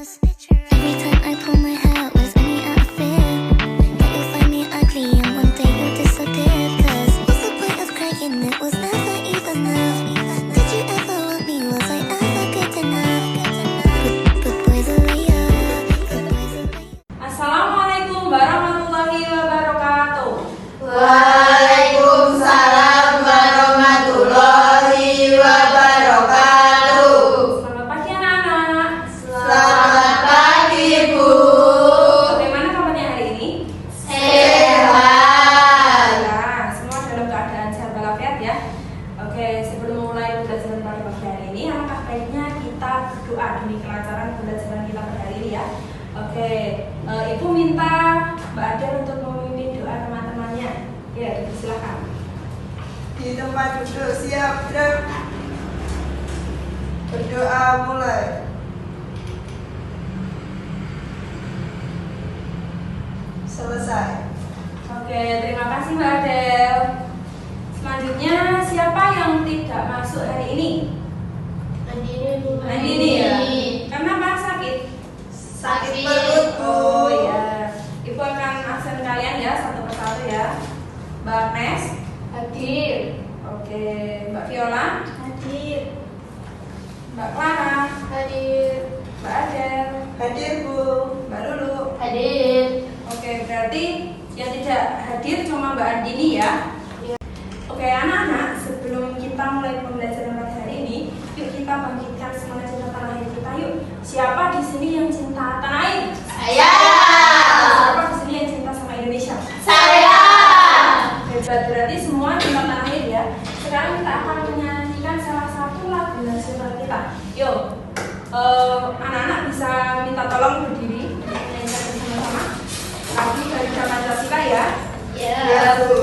Every time I pull my hair out, was any out of fear that you'll find me ugly and one day you'll disappear. 'Cause what's the point of crying? It was never even enough. Did you ever want me? Was I ever good enough? But boys are layer, but boys are layer. Assalamualaikum warahmatullahi wabarakatuh. Waalaikumsalam warahmatullahi wabarakatuh. Selamat pagi anak-anak. Selamat pagi, Bu. Bagaimana kabarnya hari ini? Sehat. Ya, semua dalam keadaan sehat walafiat ya. Oke, sebelum mulai pembelajaran pada pagi hari ini, alangkah baiknya kita berdoa demi kelancaran pembelajaran kita pada hari ini ya. Oke, Ibu minta Mbak Adel untuk memimpin doa teman-temannya. Ya, Ibu silakan. Di tempat duduk siap, gerak. Berdoa mulai. Selesai. Oke, terima kasih Mbak Adel. Selanjutnya, siapa yang tidak masuk hari ini? Andini ya. Karena apa sakit? Sakit perut, Bu. Oh ya. Ibu akan absen kalian ya satu persatu ya. Mbak Agnes hadir. Oke, Mbak Viola hadir. Mbak Clara hadir. Mbak Adel Hadir, Bu. Mbak Lulu Hadir. Oke, berarti yang tidak hadir cuma Mbak Andini ya. Oke, anak-anak, sebelum kita mulai pembelajaran pada hari ini, yuk kita bangkitkan semangat cinta tanah air kita yuk. Siapa di sini yang cinta tanah air? Saya. Siapa di sini yang cinta sama Indonesia? Saya. Hebat, berarti semua cinta tanah air ya. Sekarang kita akan menyanyikan salah satu lagu nasional kita. Yuk, anak-anak bisa minta tolong berdiri menyanyikan bersama-sama lagu dari Pancasila ya. Ya, Bu.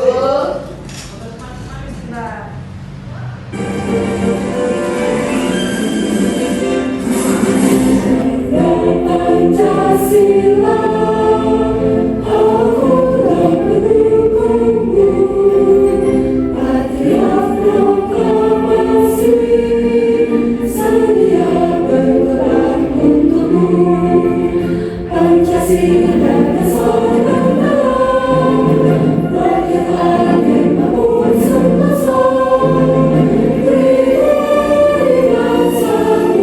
Nah. Pancasila, aku tak mendukungmu. Patriot proklamasi, sedia berperang untukmu. Pancasila keselamatan, rakyat akhir mampu sentosa. Beri bangsamu,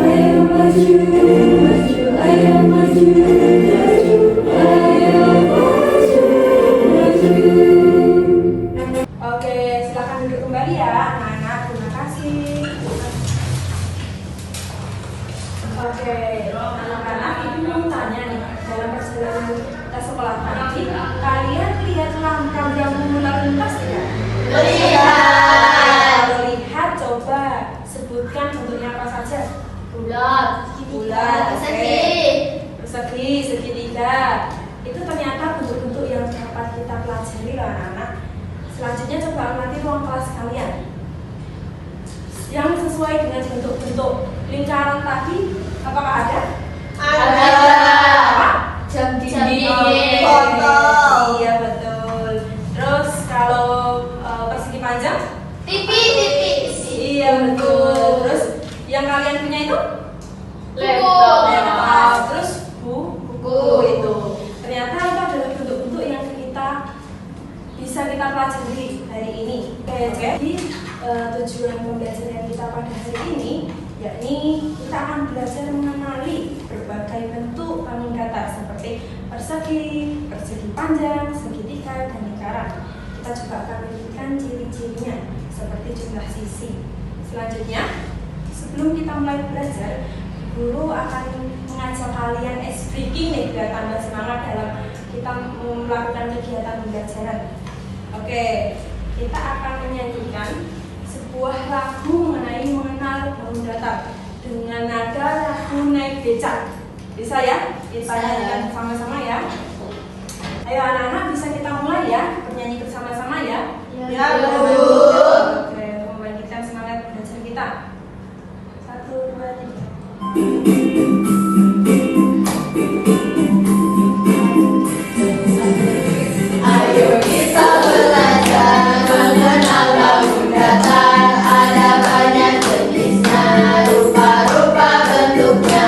ayo maju, maju, ayo maju, maju, ayo maju, maju. Oke, silakan duduk kembali ya, anak-anak. Terima kasih. Oke, anak-anak, ibu mau tanya nih, dalam perjalanan kita sekolah tadi, kalian lihat lampu rambu lalu lintas tidak? Lihat. Kalau lihat, coba sebutkan bentuknya apa saja. Bulat. Bulat, Persegi. Persegi, segitiga. Itu ternyata bentuk-bentuk yang dapat kita pelajari loh anak-anak. Selanjutnya coba amati ruang kelas kalian yang sesuai dengan bentuk-bentuk lingkaran tadi. Apakah ada? Ada. Apa? Jam Oke. dinding. Botol. Iya betul. Terus kalau persegi panjang? TV. Iya betul. Terus yang kalian punya itu? Laptop. Laptop. Terus buku itu. Ternyata itu adalah bentuk-bentuk yang kita bisa kita pelajari hari ini. Oke, jadi tujuan pembelajaran kita pada hari ini yakni kita akan belajar mengenali berbagai bentuk bangun datar seperti persegi, persegi panjang, segitiga, dan lingkaran. Kita juga akan menyebutkan ciri-cirinya seperti jumlah sisi. Selanjutnya, sebelum kita mulai belajar, guru akan mengajak kalian speaking nih biar tambah semangat dalam kita melakukan kegiatan pembelajaran. Oke, kita akan menyanyikan sebuah lagu mengenal bangun datar dengan nada lagu naik becak. Bisa ya? Kita nyanyikan bersama-sama ya. Ayo anak-anak, bisa kita mulai ya bernyanyi bersama-sama ya. Ya, Bu. Oke, untuk membangkitkan semangat belajar kita. 1, 2, 3. Ayo kita belajar mengenal bangun datar. Ada banyak jenisnya, rupa-rupa bentuknya.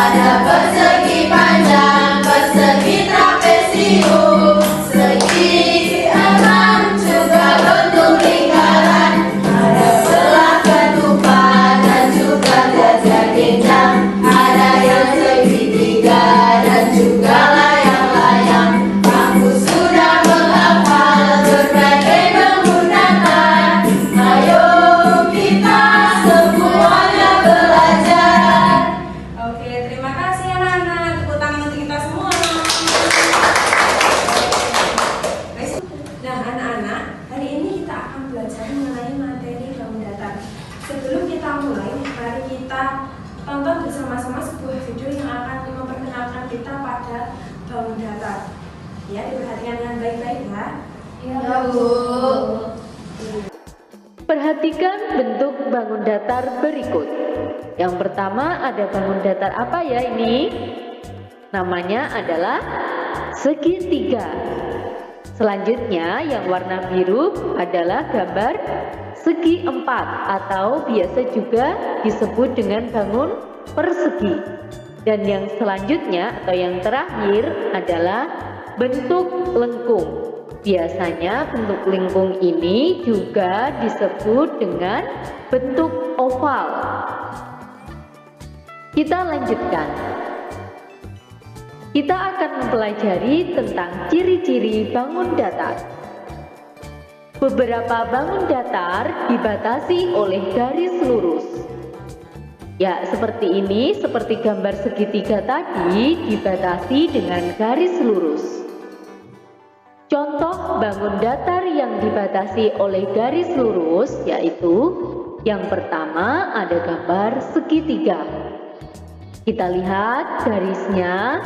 Ada persegi panjang, persegi trapesium, segi enam juga bentuk lingkaran. Ada belah ketupat dan juga gajah ginjal. Ada yang segitiga dan juga layang-layang. Aku sudah menghafal berbagai bangun datar. Ayo kita semuanya belajar. Oke, terima kasih anak-anak. Tepuk tangan untuk kita semua. Nah, anak-anak, hari ini kita akan belajar mengenai materi bangun datar. Sebelum kita mulai, mari kita tonton bersama-sama sebuah video yang akan memperkenalkan kita pada bangun datar. Ya, diperhatikan dengan baik-baik ya. Ya, Bu. Perhatikan bentuk bangun datar berikut. Yang pertama ada bangun datar apa ya ini? Namanya adalah segitiga. Selanjutnya yang warna biru adalah gambar segi empat atau biasa juga disebut dengan bangun persegi. Dan yang selanjutnya atau yang terakhir adalah bentuk lengkung. Biasanya bentuk lengkung ini juga disebut dengan bentuk oval. Kita lanjutkan. Kita akan mempelajari tentang ciri-ciri bangun datar. Beberapa bangun datar dibatasi oleh garis lurus. Ya, seperti ini, seperti gambar segitiga tadi dibatasi dengan garis lurus. Contoh bangun datar yang dibatasi oleh garis lurus yaitu yang pertama ada gambar segitiga. Kita lihat garisnya.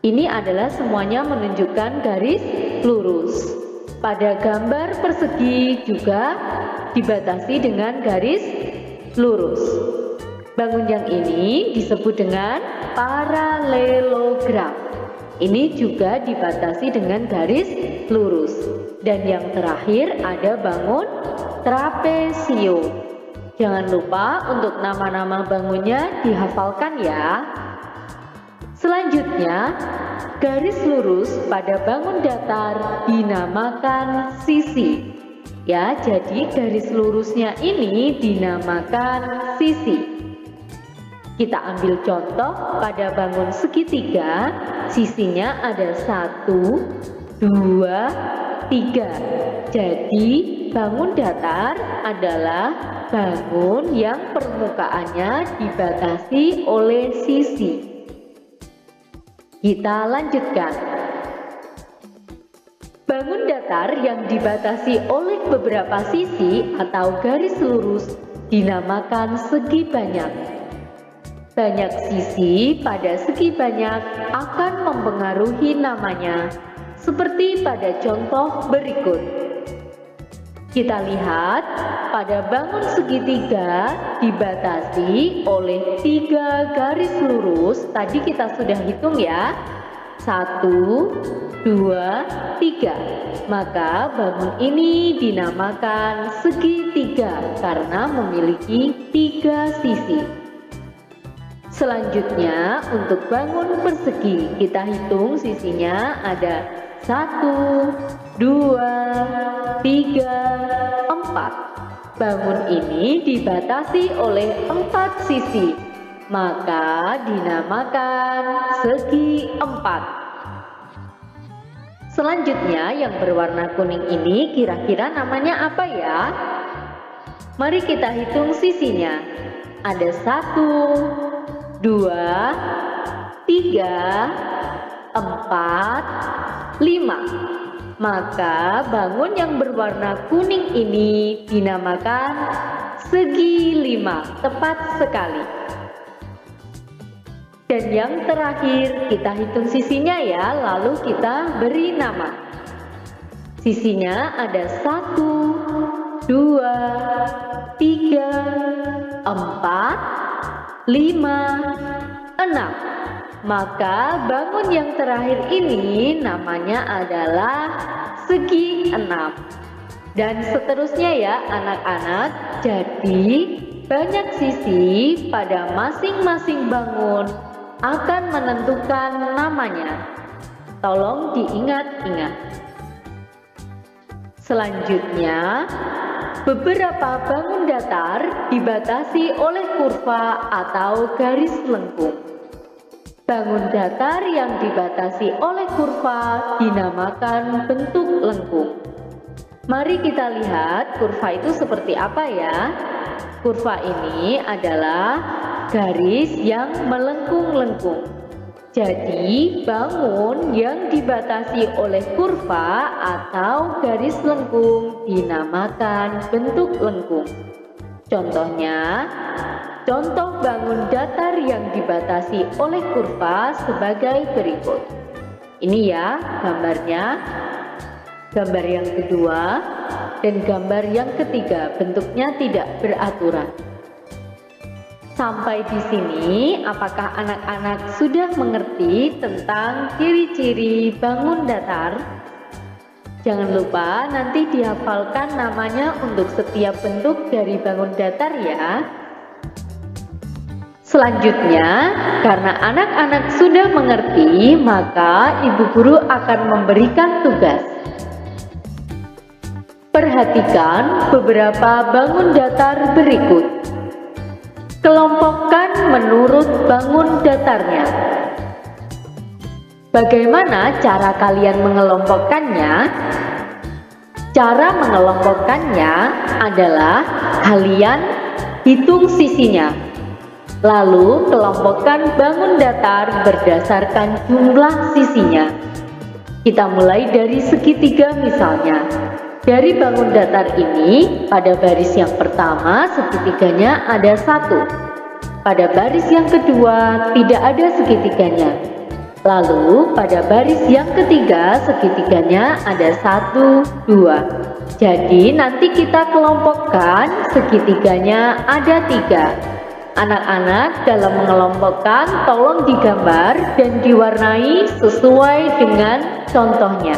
Ini adalah semuanya menunjukkan garis lurus. Pada gambar persegi juga dibatasi dengan garis lurus. Bangun yang ini disebut dengan paralelogram. Ini juga dibatasi dengan garis lurus. Dan yang terakhir ada bangun trapesium. Jangan lupa untuk nama-nama bangunnya dihafalkan ya. Selanjutnya, garis lurus pada bangun datar dinamakan sisi. Ya, jadi garis lurusnya ini dinamakan sisi. Kita ambil contoh pada bangun segitiga, sisinya ada 1, 2, 3. Jadi bangun datar adalah bangun yang permukaannya dibatasi oleh sisi. Kita lanjutkan. Bangun datar yang dibatasi oleh beberapa sisi atau garis lurus dinamakan segi banyak. Banyak sisi pada segi banyak akan mempengaruhi namanya, seperti pada contoh berikut. Kita lihat pada bangun segitiga dibatasi oleh 3 garis lurus. Tadi kita sudah hitung ya, 1, 2, 3. Maka bangun ini dinamakan segitiga karena memiliki 3 sisi. Selanjutnya untuk bangun persegi kita hitung sisinya ada 1, 2, 3, 4. Bangun ini dibatasi oleh 4 sisi, maka dinamakan segi 4. Selanjutnya yang berwarna kuning ini kira-kira namanya apa ya? Mari kita hitung sisinya. Ada 1, 2, 3, 4, 5. Maka bangun yang berwarna kuning ini dinamakan segi 5, tepat sekali. Dan yang terakhir kita hitung sisinya ya, lalu kita beri nama. Sisinya ada 1, 2, 3, 4, 5, 6. Maka bangun yang terakhir ini namanya adalah segi 6. Dan seterusnya ya anak-anak. Jadi banyak sisi pada masing-masing bangun akan menentukan namanya. Tolong diingat-ingat. Selanjutnya, beberapa bangun datar dibatasi oleh kurva atau garis lengkung. Bangun datar yang dibatasi oleh kurva dinamakan bentuk lengkung. Mari kita lihat kurva itu seperti apa ya. Kurva ini adalah garis yang melengkung-lengkung. Jadi, bangun yang dibatasi oleh kurva atau garis lengkung dinamakan bentuk lengkung. Contohnya, contoh bangun datar yang dibatasi oleh kurva sebagai berikut. Ini ya gambarnya. Gambar yang kedua dan gambar yang ketiga bentuknya tidak beraturan. Sampai di sini, apakah anak-anak sudah mengerti tentang ciri-ciri bangun datar? Jangan lupa nanti dihafalkan namanya untuk setiap bentuk dari bangun datar ya. Selanjutnya, karena anak-anak sudah mengerti, maka ibu guru akan memberikan tugas. Perhatikan beberapa bangun datar berikut. Kelompokkan menurut bangun datarnya. Bagaimana cara kalian mengelompokkannya? Cara mengelompokkannya adalah kalian hitung sisinya. Lalu kelompokkan bangun datar berdasarkan jumlah sisinya. Kita mulai dari segitiga misalnya. Dari bangun datar ini, pada baris yang pertama segitiganya ada 1. Pada baris yang kedua tidak ada segitiganya. Lalu pada baris yang ketiga segitiganya ada 1, 2. Jadi nanti kita kelompokkan segitiganya ada 3. Anak-anak dalam mengelompokkan tolong digambar dan diwarnai sesuai dengan contohnya.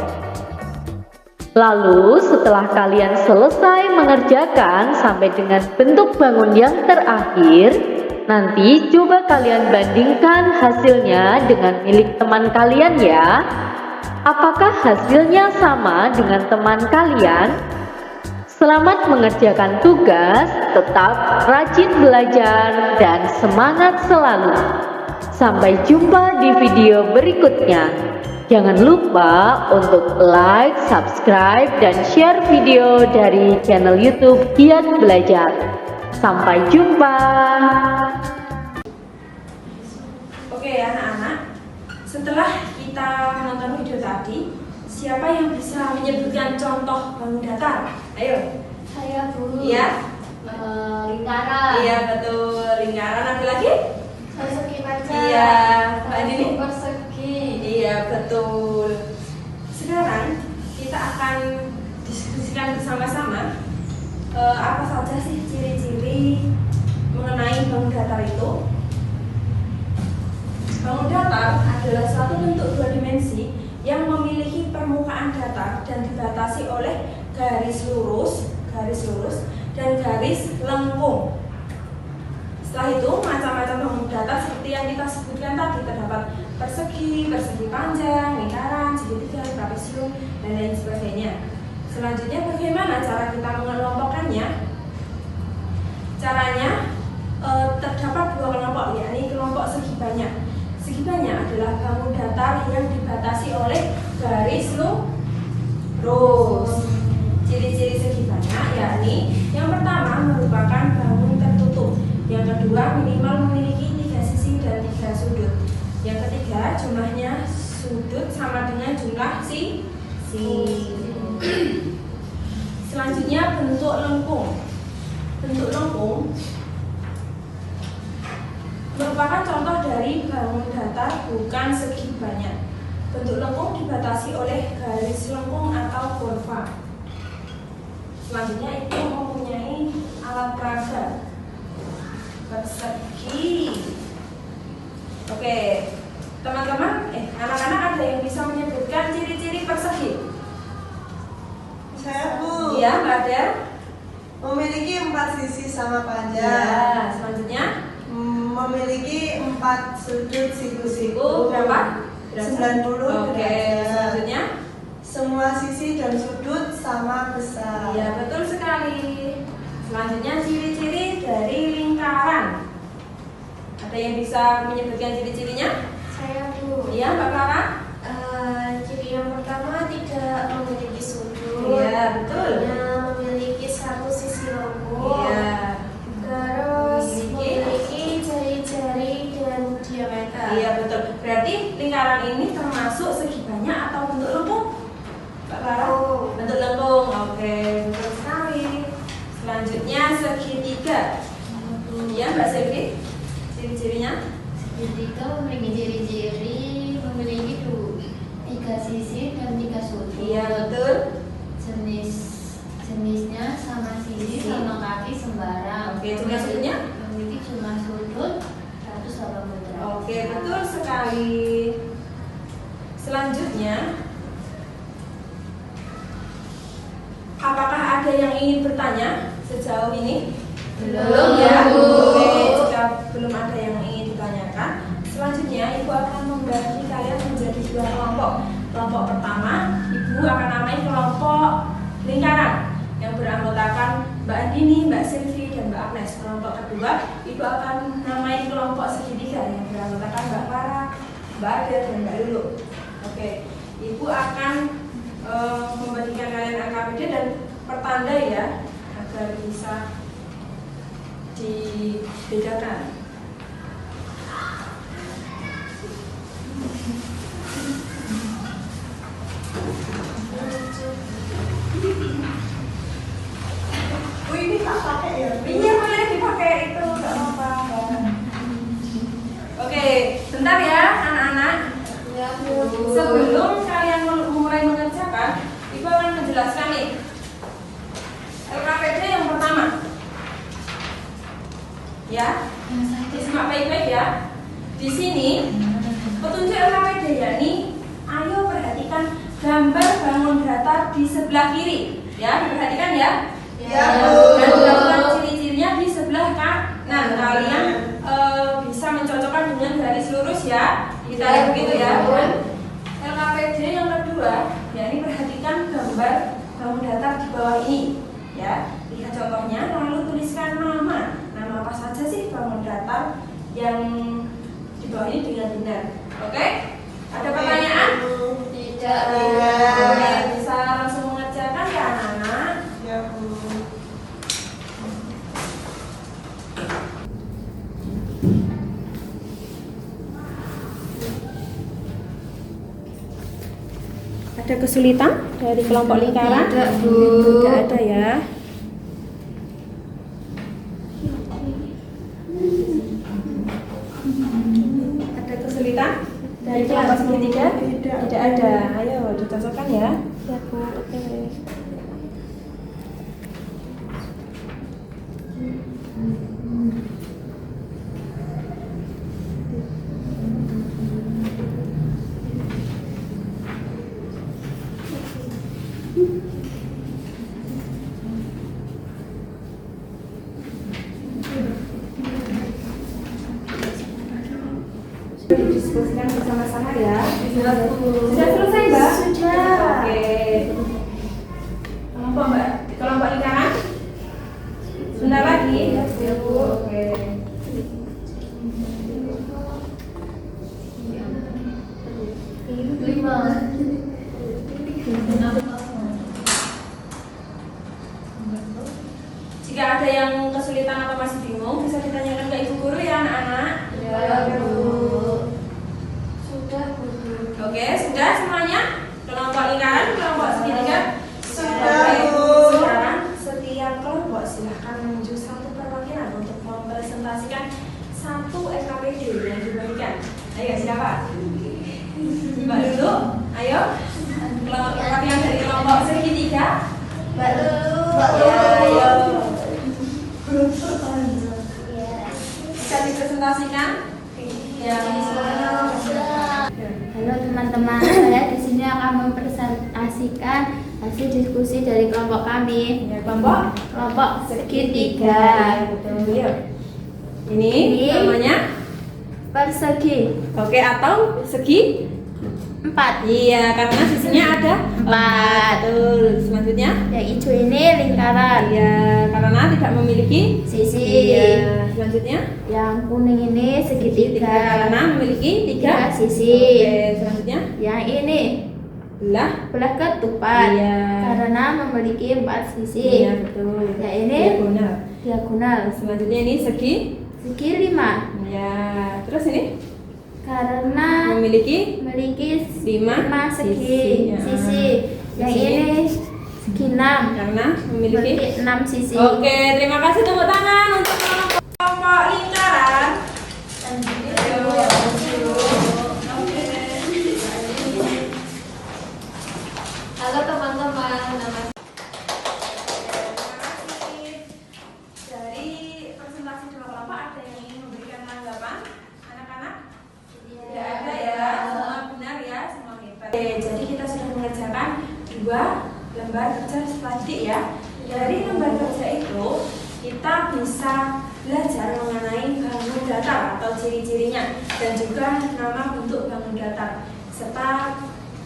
Lalu setelah kalian selesai mengerjakan sampai dengan bentuk bangun yang terakhir, nanti coba kalian bandingkan hasilnya dengan milik teman kalian ya. Apakah hasilnya sama dengan teman kalian? Selamat mengerjakan tugas, tetap rajin belajar dan semangat selalu. Sampai jumpa di video berikutnya. Jangan lupa untuk like, subscribe, dan share video dari channel YouTube Giat Belajar. Sampai jumpa. Oke anak-anak, setelah kita menonton video tadi, siapa yang bisa menyebutkan contoh bangun datar? Ayo. Saya Bu. Iya. Lingkaran. Iya betul, lingkaran. Ada lagi? Persegi panjang. Iya. Mbak Dini? Persegi. Iya betul. Sekarang kita akan diskusikan bersama-sama apa saja sih ciri-ciri mengenai bangun datar itu. Bangun datar adalah suatu bentuk 2 dimensi yang memiliki permukaan datar dan dibatasi oleh garis lurus dan garis lengkung. Setelah itu macam-macam bangun datar seperti yang kita sebutkan tadi, terdapat persegi, persegi panjang, lingkaran, segitiga, trapesium, dan lain sebagainya. Selanjutnya bagaimana cara kita mengelompokkannya? Caranya terdapat 2 kelompok, yakni kelompok segi banyak. Segi banyak adalah bangun datar yang dibatasi oleh garis lurus. Ciri-ciri segi banyak yakni yang pertama merupakan bangun tertutup, yang kedua minimal memiliki 3 sisi dan 3 sudut, yang ketiga jumlahnya sudut sama dengan jumlah sisi. Selanjutnya bentuk lengkung. Bentuk lengkung merupakan contoh dari bangun datar bukan segi banyak. Bentuk lengkung dibatasi oleh garis lengkung atau kurva. Selanjutnya itu mempunyai alat peraga persegi. Oke, teman-teman, anak-anak ada yang bisa menyebutkan ciri-ciri persegi? Saya Bu. Iya, Mbak Del. Memiliki 4 sisi sama Ya, panjang. selanjutnya Memiliki 4 sudut siku siku-siku. berapa? 90 Oke, derajat. selanjutnya. Semua sisi dan sudut sama besar. Iya, betul sekali. Selanjutnya ciri-ciri dari lingkaran. Ada yang bisa menyebutkan ciri-cirinya? Saya Bu. Iya, Mbak Clara? Ciri yang pertama tidak memiliki sudut. Iya, betul. Memiliki satu sisi lengkung. Iya. Terus Memiliki- memiliki jari-jari dan diameter. Iya, betul. Berarti lingkaran ini termasuk segi banyak atau bentuk lengkung? Mbak Clara? Oh. Bentuk lengkung. Oke, betul sekali. Selanjutnya segitiga. Iya, Mbak Selvi? Ciri-cirinya? Segitiga memiliki ciri-ciri memiliki 3 sisi dan 3 sudut. Iya, betul. Jenisnya sama sisi sama kaki sembarang. Oke, jumlah sudutnya? Memiliki jumlah sudut 180 derajat. Oke, betul sekali. Selanjutnya, apakah ada yang ingin bertanya sejauh ini? Belum. Ya. Oke, jika belum ada yang ingin ditanyakan, selanjutnya Ibu akan membagi kalian menjadi 2 kelompok. Kelompok pertama, Ibu akan namai kelompok lingkaran yang beranggotakan Mbak Andini, Mbak Silvi, dan Mbak Agnes. Kelompok kedua, Ibu akan namai kelompok segitiga yang beranggotakan Mbak Clara, Mbak Ade, dan Mbak Lulu. Oke, Ibu akan membagikan kalian AKPD dan pertanda ya, agar bisa dibedakan. Ini tak pakai ya? Iya, boleh dipakai itu, nggak apa-apa. Oke, bentar ya anak-anak. Ya, Bu. Sebelum kalian mulai mengerjakan, Ibu akan menjelaskan nih LKPD yang pertama. Ya, disimak baik-baik ya. Di sini petunjuk LKPD yakni, ayo perhatikan gambar bangun datar di sebelah kiri. Ya, diperhatikan ya. Ya, Dan Bu. melakukan ciri-cirinya di sebelah kanan. Kalian bisa mencocokkan dengan garis lurus ya. Kita lihat begitu ya. Dan LKPD yang kedua, yakni perhatikan gambar bangun datar di bawah ini. Ya, lihat contohnya, lalu tuliskan nama. Nama apa saja sih bangun datar yang di bawah ini dengan benar. Oke? Ada pertanyaan? Tidak. Oke, bisa langsung mengerjakan ya anak-anak. Ya, Bu. Ada kesulitan dari kelompok lingkaran? Tidak, Bu. Tidak ada ya. Ada kesulitan dari kelompok segitiga? Tidak ada. Ayo dicocokkan ya. Ya, Bu. Oke. Didiskusikan bersama-sama ya. Sudah selesai, Mbak? Sudah. Oke. Kelompok Mbak, kelompok lingkaran? Sebentar lagi. Ya, Bu. Oke. Jika ada yang kesulitan atau masih bingung, bisa ditanyakan ke Ibu Guru ya, anak-anak. Ya, Bu. Sudah, Bu. Oke, sudah semuanya? Kelompok lingkaran, kelompok segitiga? Sudah, Oke, Bu. sekarang setiap kelompok silahkan menunjuk satu perwakilan untuk mempresentasikan satu LKPD yang dibagikan. Ayo, siapa? Mbak Lulu, ayo. Perwakilan dari kelompok segitiga. Mbak Lulu. Ya, ayo. Ya. Bisa dipresentasikan? Ya. Halo teman-teman, saya di sini akan mempresentasikan Hasil diskusi dari kelompok kami. Ya, kelompok segitiga. Betul. Yuk. Ini Ini namanya persegi. oke atau segi 4. iya karena sisinya ada 4. betul. Selanjutnya Yang hijau ini lingkaran. iya karena tidak memiliki Sisi. iya. Selanjutnya Yang kuning ini segitiga. karena memiliki 3 sisi. oke selanjutnya Yang ini belah ketupat. iya Karena memiliki 4 sisi. iya betul. Yang ini diagonal. diagonal. Selanjutnya ini segi Segi 5. ya terus ini Karena memiliki memiliki 5 segi ya. sisi. Yang Sini. ini segi 6. karena memiliki Memiliki 6 sisi. oke terima kasih tepuk tangan untuk kelompok lingkaran. Halo teman-teman, nama Dari presentasi dua kelompok ada yang ingin memberikan tanggapan anak-anak? Tidak ada ya, semua benar ya, semua hebat. Oke, jadi kita sudah mengerjakan 2 lembar kerja selanjutnya ya. Dari lembar kerja itu kita bisa belajar mengenai bangun datar atau ciri-cirinya dan juga nama bentuk bangun datar serta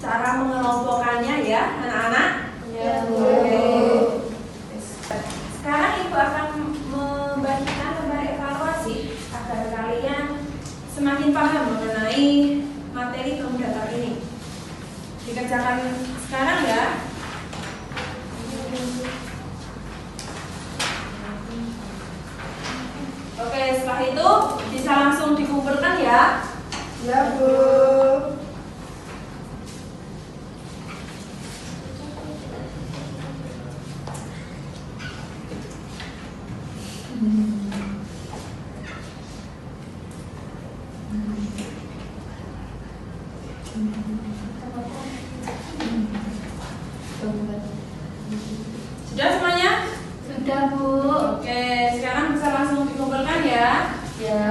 cara mengelompokkannya ya anak-anak. Ya, Bu. Oke. Sekarang Ibu akan membagikan lembar evaluasi agar kalian semakin paham mengenai materi bangun datar ini. Dikerjakan sekarang ya. Oke, setelah itu bisa langsung dikumpulkan ya. Ya, Bu. Sudah semuanya? Sudah, Bu. Oke, sekarang bisa langsung dikumpulkan ya. Ya.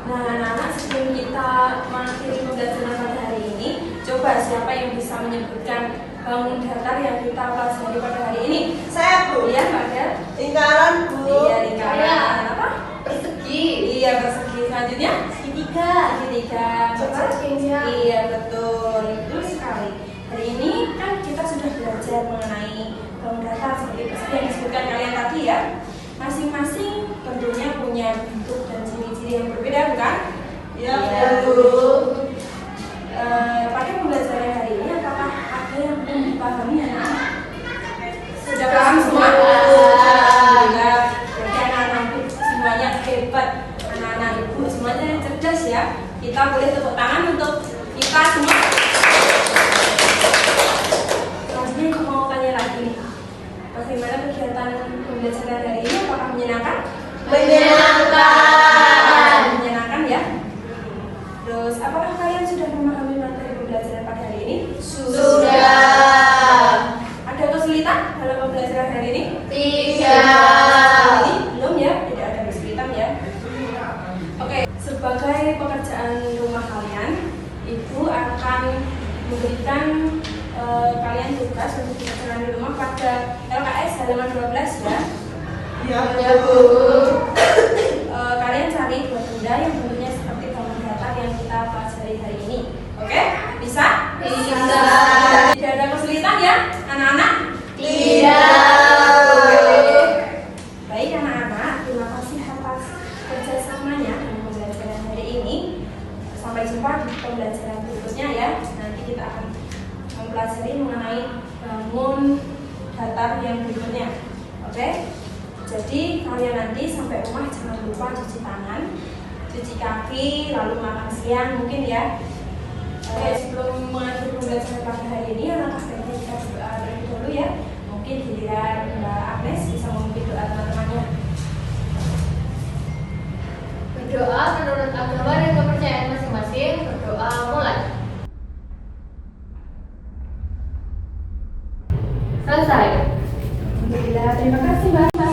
Nah, anak-anak sebelum kita mengakhiri pembelajaran pada hari ini, coba siapa yang bisa menyebutkan bangun datar yang kita pelajari pada hari ini? Saya, Bu. Iya, Mbak Del. Lingkaran, Bu. Iya, lingkaran. Saya. Apa? Persegi. Iya, persegi. Selanjutnya? Segitiga. Segitiga. Coba. Iya, betul. Betul sekali. Hari ini kan kita sudah belajar mengenai bangun datar seperti persegi yang disebutkan kalian tadi ya. Masing-masing tentunya punya bentuk dan ciri-ciri yang berbeda, bukan? Ya, Iya, Bu. Pada pembelajaran hari ini apakah ada yang belum dipahami anak-anak? Sudah paham semua? Alhamdulillah. Berarti anak-anak ibu semuanya hebat. Anak-anak ibu semuanya yang cerdas ya. Kita boleh tepuk tangan untuk kita semua. Selanjutnya aku mau tanya lagi nih. Bagaimana kegiatan pembelajaran hari ini? Apakah menyenangkan? Menyenangkan. Menyenangkan ya. Terus apakah kalian sudah memahami materi pembelajaran pada hari ini? Sudah. Ada kesulitan dalam pembelajaran hari ini? Tidak. Ini belum ya, tidak ada kesulitan ya. Oke, sebagai pekerjaan rumah kalian, Ibu akan memberikan kalian tugas untuk dikerjakan di rumah pada LKS halaman 12 ya. Ya, Bu. Kalian cari dua benda yang bentuknya seperti bangun datar yang kita pelajari hari ini. Oke? Bisa? Bisa. Tidak ada kesulitan ya, anak-anak? Tidak. Baik anak-anak, terima kasih atas kerjasamanya dalam pembelajaran hari ini. Sampai jumpa di pembelajaran berikutnya ya. Nanti kita akan mempelajari mengenai bangun datar yang berikutnya. Oke? Jadi kalian nanti sampai rumah jangan lupa cuci tangan, cuci kaki, lalu makan siang mungkin ya. Oke, sebelum mengakhiri pembelajaran pada hari ini, anak sebaiknya kita berdoa terlebih dahulu ya. Mungkin giliran Mbak Agnes bisa memimpin doa teman-temannya. Berdoa menurut agama dan kepercayaan masing-masing. Berdoa mulai. Selesai. Alhamdulillah, terima kasih Mbak.